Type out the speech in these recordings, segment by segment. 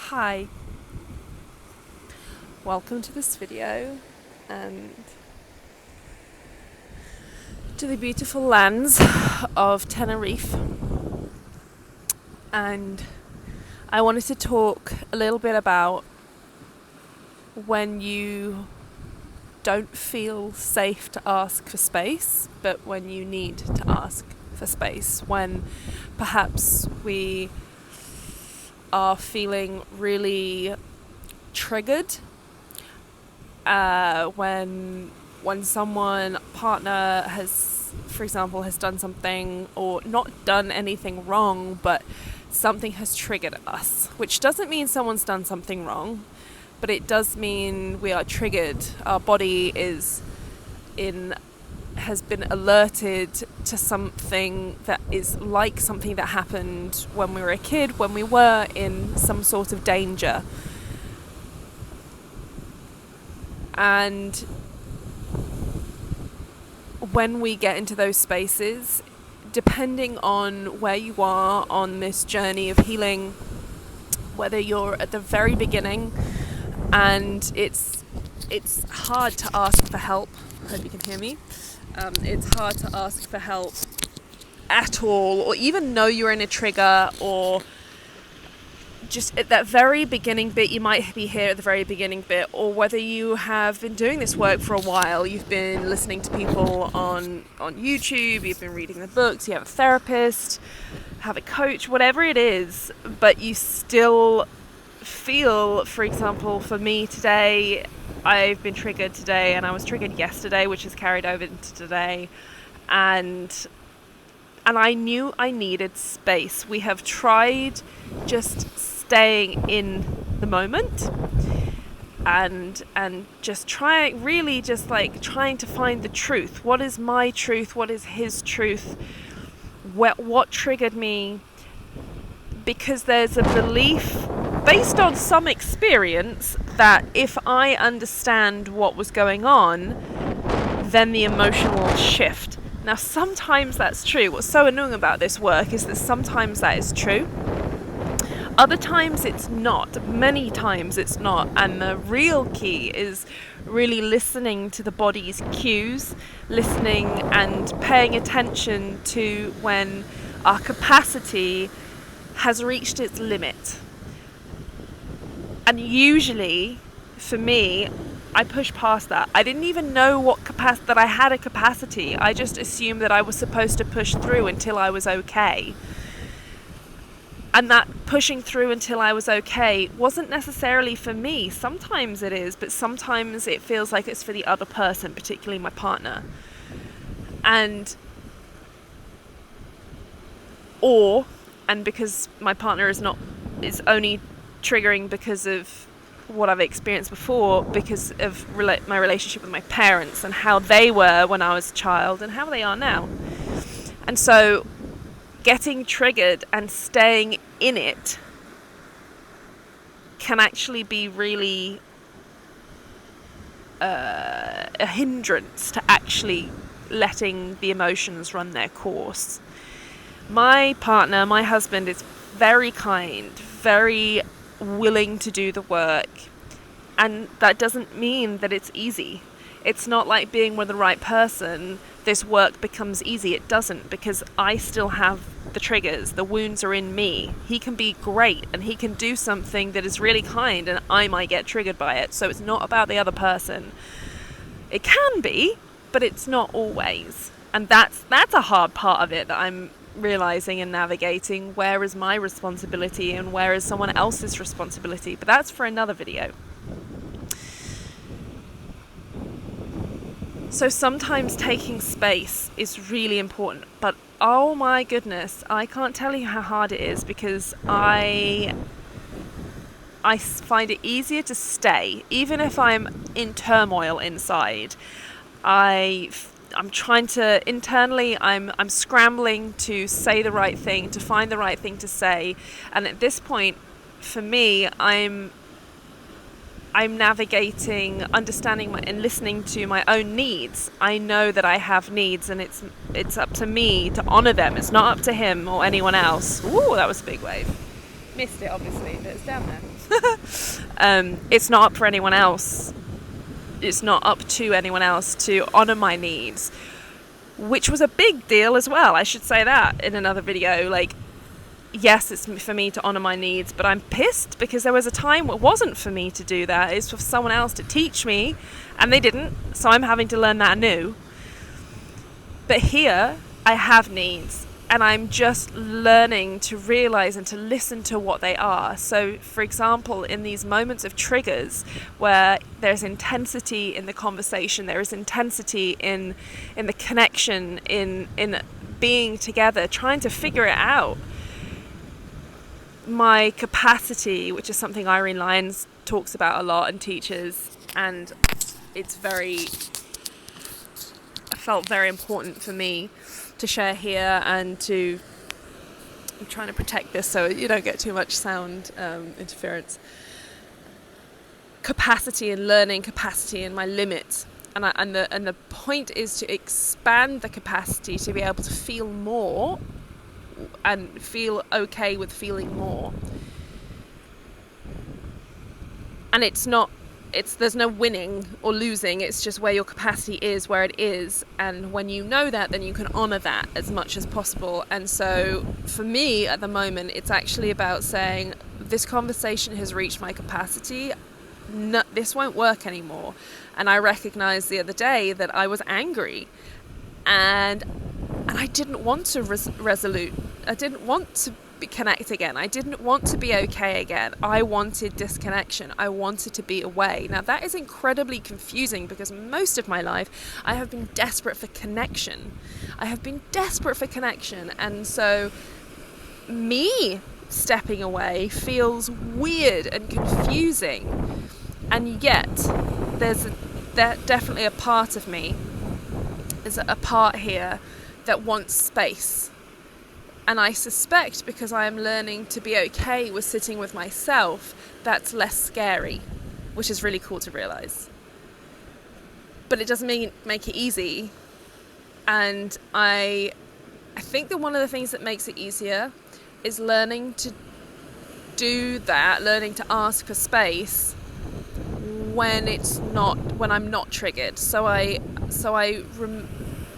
Hi, welcome to this video and to the beautiful lands of Tenerife. And I wanted to talk a little bit about when you don't feel safe to ask for space, but when you need to ask for space, when perhaps we are feeling really triggered, when someone, partner has, for example, has done something or not done anything wrong, but something has triggered us, which doesn't mean someone's done something wrong, but it does mean we are triggered. Our body has been alerted to something that is like something that happened when we were a kid, when we were in some sort of danger. And when we get into those spaces, depending on where you are on this journey of healing, whether you're at the very beginning and it's hard to ask for help, I hope you can hear me, it's hard to ask for help at all, or even know you're in a trigger, or just at that very beginning bit, you might be here at the very beginning bit, or whether you have been doing this work for a while, you've been listening to people on YouTube, you've been reading the books, you have a therapist, have a coach, whatever it is, but you still feel, for example, for me today, I've been triggered today, and I was triggered yesterday, which is carried over into today, and I knew I needed space. We have tried just staying in the moment and just trying to find the truth. What is my truth? What is his truth? What triggered me? Because there's a belief based on some experience that if I understand what was going on, then the emotion will shift. Now, sometimes that's true. What's so annoying about this work is that sometimes that is true. Other times it's not. Many times it's not. And the real key is really listening to the body's cues, listening and paying attention to when our capacity has reached its limit. And usually, for me, I pushed past that. I didn't even know that I had a capacity. I just assumed that I was supposed to push through until I was okay. And that pushing through until I was okay wasn't necessarily for me. Sometimes it is, but sometimes it feels like it's for the other person, particularly my partner. And because my partner is only triggering because of what I've experienced before, because of my relationship with my parents and how they were when I was a child and how they are now. And so getting triggered and staying in it can actually be really a hindrance to actually letting the emotions run their course. My partner, my husband, is very kind, very willing to do the work, and that doesn't mean that it's easy. It's not like being with the right person, this work becomes easy. It doesn't, because I still have the triggers, the wounds are in me. He can be great and he can do something that is really kind, and I might get triggered by it. So it's not about the other person. It can be, but it's not always. And that's a hard part of it that I'm realizing and navigating. Where is my responsibility and where is someone else's responsibility? But that's for another video. So sometimes taking space is really important, but oh my goodness, I can't tell you how hard it is, because I find it easier to stay even if I'm in turmoil inside. I'm trying to, internally, I'm scrambling to say the right thing, to find the right thing to say. And at this point, for me, I'm navigating, understanding and listening to my own needs. I know that I have needs, and it's up to me to honor them. It's not up to him or anyone else. Ooh, that was a big wave. missed it, obviously, but it's down there. It's not up for anyone else. It's not up to anyone else to honour my needs, which was a big deal as well. I should say that in another video. Like, yes, it's for me to honour my needs, but I'm pissed because there was a time where it wasn't for me to do that. It's for someone else to teach me, and they didn't, so I'm having to learn that anew. But here, I have needs, and I'm just learning to realise and to listen to what they are. So, for example, in these moments of triggers where there's intensity in the conversation, there is intensity in the connection, in being together, trying to figure it out, my capacity, which is something Irene Lyons talks about a lot and teaches, and it's felt very important for me to share here, and I'm trying to protect this so you don't get too much sound interference. Capacity and learning capacity and my limits, and the point is to expand the capacity to be able to feel more and feel okay with feeling more. And there's no winning or losing, it's just where your capacity is, where it is, and when you know that, then you can honour that as much as possible. And so for me at the moment, it's actually about saying, this conversation has reached my capacity, no, this won't work anymore. And I recognised the other day that I was angry, and I didn't want to I didn't want to connect again. I didn't want to be okay again. I wanted disconnection. I wanted to be away. Now that is incredibly confusing because most of my life I have been desperate for connection. And so me stepping away feels weird and confusing. And yet there's definitely a part of me, there's a part here that wants space. And I suspect because I am learning to be okay with sitting with myself, that's less scary, which is really cool to realise. But it doesn't make it easy. And I think that one of the things that makes it easier is learning to do that, learning to ask for space when I'm not triggered. So I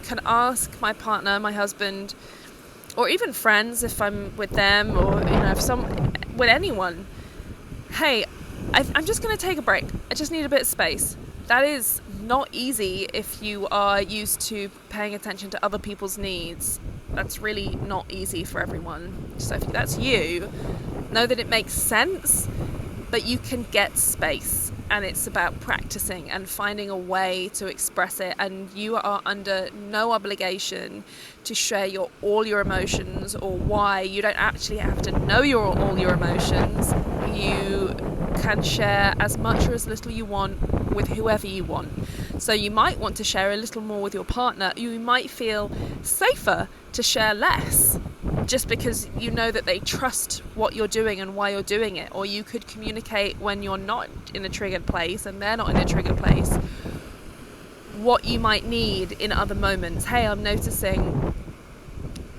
can ask my partner, my husband, or even friends if I'm with them, or with anyone, hey, I'm just going to take a break. I just need a bit of space. That is not easy if you are used to paying attention to other people's needs. That's really not easy for everyone. So if that's you, know that it makes sense, but you can get space. And it's about practicing and finding a way to express it, and you are under no obligation to share all your emotions or why. You don't actually have to know all your emotions. You can share as much or as little you want with whoever you want. So you might want to share a little more with your partner. You might feel safer to share less, just because you know that they trust what you're doing and why you're doing it. Or you could communicate when you're not in a triggered place and they're not in a triggered place, what you might need in other moments. Hey, I'm noticing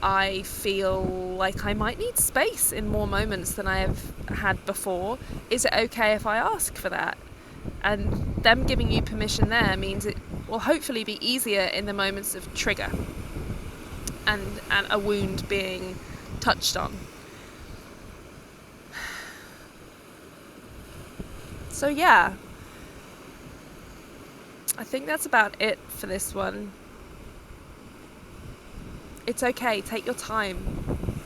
I feel like I might need space in more moments than I have had before. Is it okay if I ask for that? And them giving you permission there means it will hopefully be easier in the moments of trigger and a wound being touched on. So yeah, I think that's about it for this one. It's okay, take your time.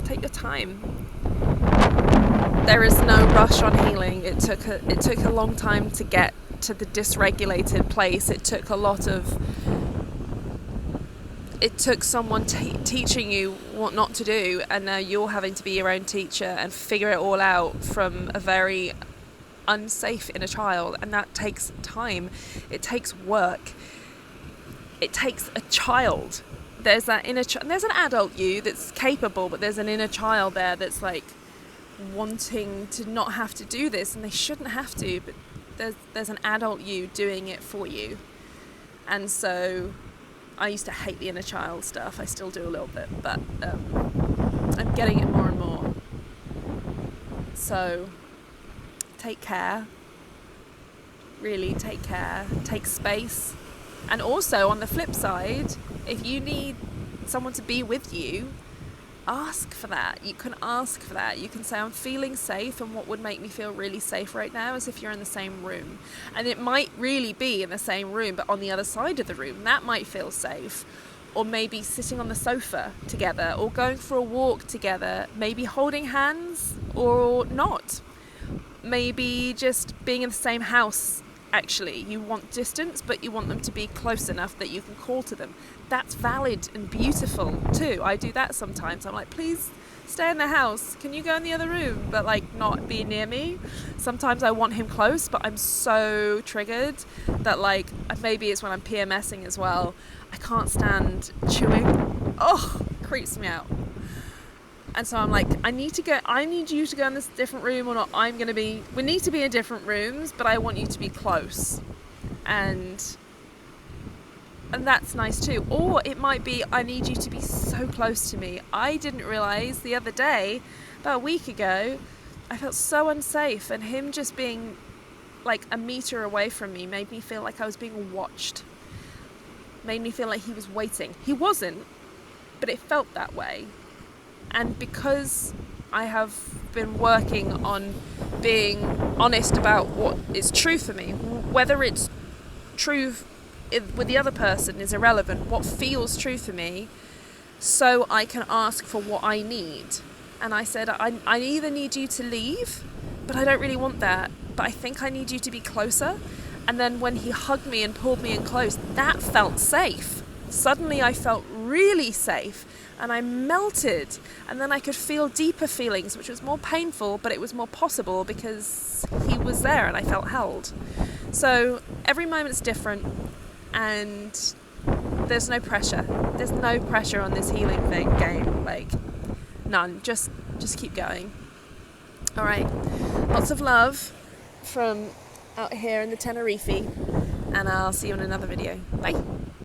Take your time. There is no rush on healing. It took a long time to get to the dysregulated place. It took someone teaching you what not to do, and now you're having to be your own teacher and figure it all out from a very unsafe inner child, and that takes time. It takes work. It takes a child. There's that inner there's an adult you that's capable, but there's an inner child there that's like wanting to not have to do this, and they shouldn't have to, but there's an adult you doing it for you. And so I used to hate the inner child stuff. I still do a little bit, but I'm getting it more and more. So take care, really take care, take space. And also on the flip side, if you need someone to be with you, ask for that. You can ask for that. You can say, I'm feeling safe, and what would make me feel really safe right now is if you're in the same room. And it might really be in the same room, but on the other side of the room. That might feel safe. Or maybe sitting on the sofa together, or going for a walk together, maybe holding hands or not. Maybe just being in the same house. Actually, you want distance, but you want them to be close enough that you can call to them. That's valid and beautiful too. I do that sometimes. I'm like, please stay in the house. Can you go in the other room? But like not be near me. Sometimes I want him close, but I'm so triggered that like, maybe it's when I'm PMSing as well. I can't stand chewing. Oh, creeps me out. And so I'm like, I need you to go in this different room, or not. We need to be in different rooms, but I want you to be close. And that's nice too. Or it might be, I need you to be so close to me. I didn't realize the other day, about a week ago, I felt so unsafe, and him just being like a meter away from me made me feel like I was being watched. Made me feel like he was waiting. He wasn't, but it felt that way. And because I have been working on being honest about what is true for me, whether it's true with the other person is irrelevant, what feels true for me, so I can ask for what I need. And I said, I either need you to leave, but I don't really want that, but I think I need you to be closer. And then when he hugged me and pulled me in close, that felt safe. Suddenly I felt really safe. And I melted, and then I could feel deeper feelings, which was more painful, but it was more possible because he was there and I felt held. So every moment's different, and there's no pressure. There's no pressure on this healing game, like none. Just keep going. All right, lots of love from out here in the Tenerife, and I'll see you in another video. Bye.